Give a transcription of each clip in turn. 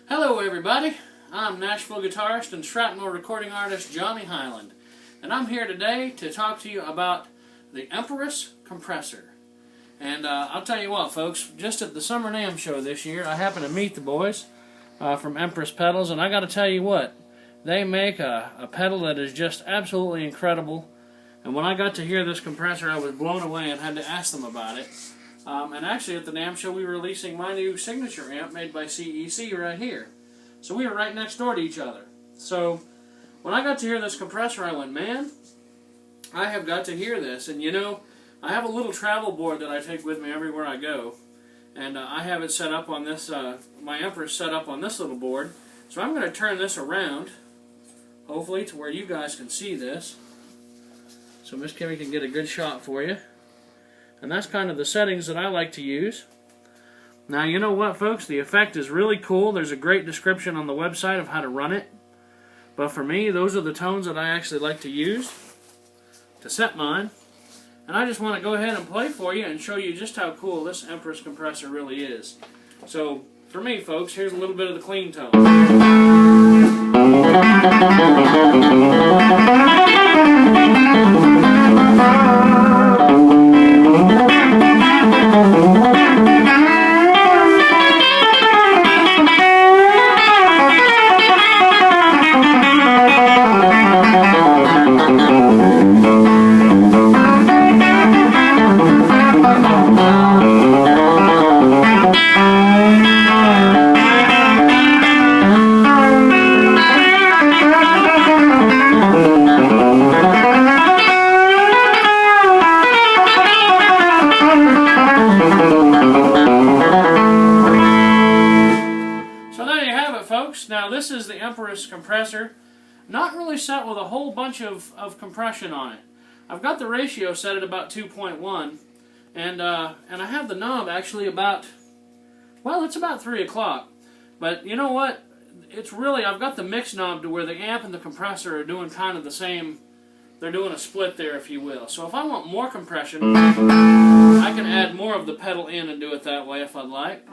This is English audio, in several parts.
Hello everybody, I'm Nashville guitarist and shrapnel recording artist Johnny Hiland, and I'm here today to talk to you about the Empress Compressor. And I'll tell you what folks, just at the Summer NAMM show this year, I happened to meet the boys from Empress Pedals, and I got to tell you what, they make a pedal that is just absolutely incredible. And when I got to hear this compressor, I was blown away and had to ask them about it. And actually at the NAMM show we were releasing my new signature amp made by CEC right here. So we were right next door to each other. So when I got to hear this compressor I went, man, I have got to hear this. And you know, I have a little travel board that I take with me everywhere I go. And I have it set up on this, my Empress set up on this little board. So I'm going to turn this around, hopefully to where you guys can see this. So Miss Kimmy can get a good shot for you. And that's kind of the settings that I like to use. Now you know what folks, the effect is really cool. There's a great description on the website of how to run it. But for me, those are the tones that I actually like to use to set mine. And I just want to go ahead and play for you and show you just how cool this Empress Compressor really is. So for me folks, here's a little bit of the clean tone. Now this is the Empress Compressor, not really set with a whole bunch of compression on it. I've got the ratio set at about 2.1, and I have the knob actually about, well, it's about 3 o'clock. But you know what? It's really, I've got the mix knob to where the amp and the compressor are doing kind of the same, they're doing a split there if you will. So if I want more compression, I can add more of the pedal in and do it that way if I'd like.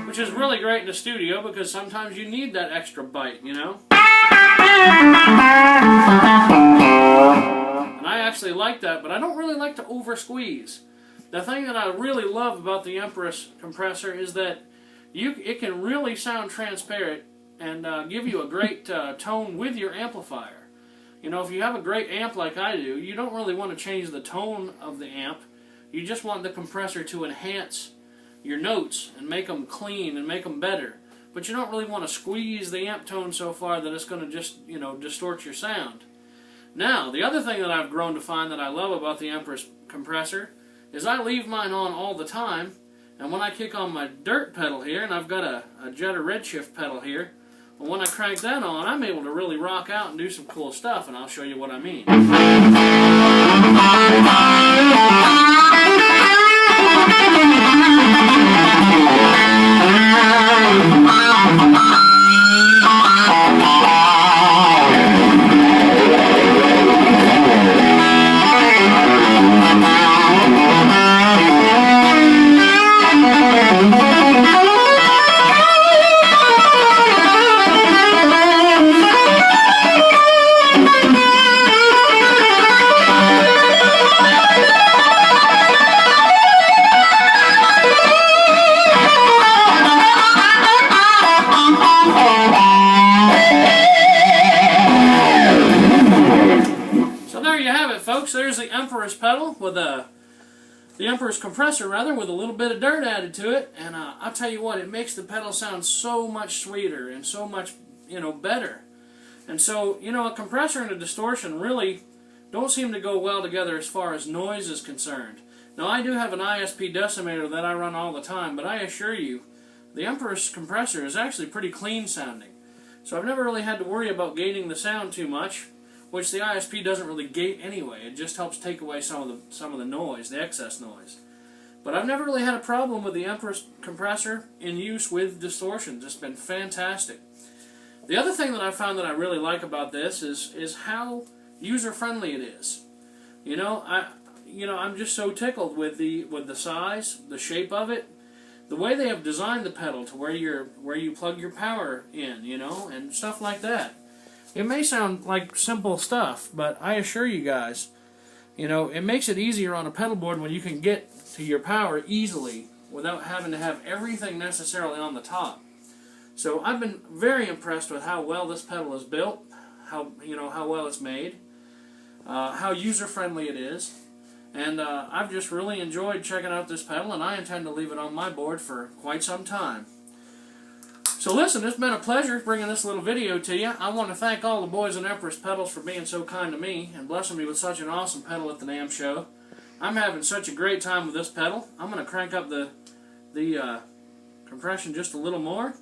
Which is really great in the studio because sometimes you need that extra bite, you know? And I actually like that, but I don't really like to over squeeze. The thing that I really love about the Empress Compressor is that it can really sound transparent and give you a great tone with your amplifier. You know, if you have a great amp like I do, you don't really want to change the tone of the amp. You just want the compressor to enhance your notes and make them clean and make them better. But you don't really want to squeeze the amp tone so far that it's going to just, you know, distort your sound. Now, the other thing that I've grown to find that I love about the Empress Compressor is I leave mine on all the time, and when I kick on my dirt pedal here, and I've got a Jetta Redshift pedal here, well, when I crank that on, I'm able to really rock out and do some cool stuff, and I'll show you what I mean. Folks, there's the Empress pedal with the Empress Compressor rather, with a little bit of dirt added to it, and I'll tell you what, it makes the pedal sound so much sweeter and so much, you know, better. And so, you know, a compressor and a distortion really don't seem to go well together as far as noise is concerned. Now, I do have an ISP decimator that I run all the time, but I assure you, the Empress Compressor is actually pretty clean sounding. So I've never really had to worry about gating the sound too much, which the ISP doesn't really gate anyway. It just helps take away some of the noise, the excess noise. But I've never really had a problem with the Empress Compressor in use with distortions. It's been fantastic. The other thing that I found that I really like about this is how user-friendly it is. You know, I'm just so tickled with the size, the shape of it, the way they have designed the pedal to where you plug your power in, and stuff like that. It may sound like simple stuff, but I assure you guys, it makes it easier on a pedal board when you can get to your power easily without having to have everything necessarily on the top. So I've been very impressed with how well this pedal is built, how well it's made, how user-friendly it is, and I've just really enjoyed checking out this pedal, and I intend to leave it on my board for quite some time. So listen, it's been a pleasure bringing this little video to you. I want to thank all the boys in Empress Pedals for being so kind to me and blessing me with such an awesome pedal at the NAMM show. I'm having such a great time with this pedal. I'm going to crank up the compression just a little more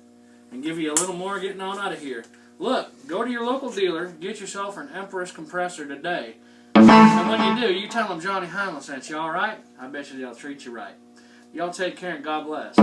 and give you a little more getting on out of here. Look, go to your local dealer, get yourself an Empress Compressor today. And when you do, you tell them Johnny Hiland sent you, alright? I bet you they'll treat you right. Y'all take care and God bless.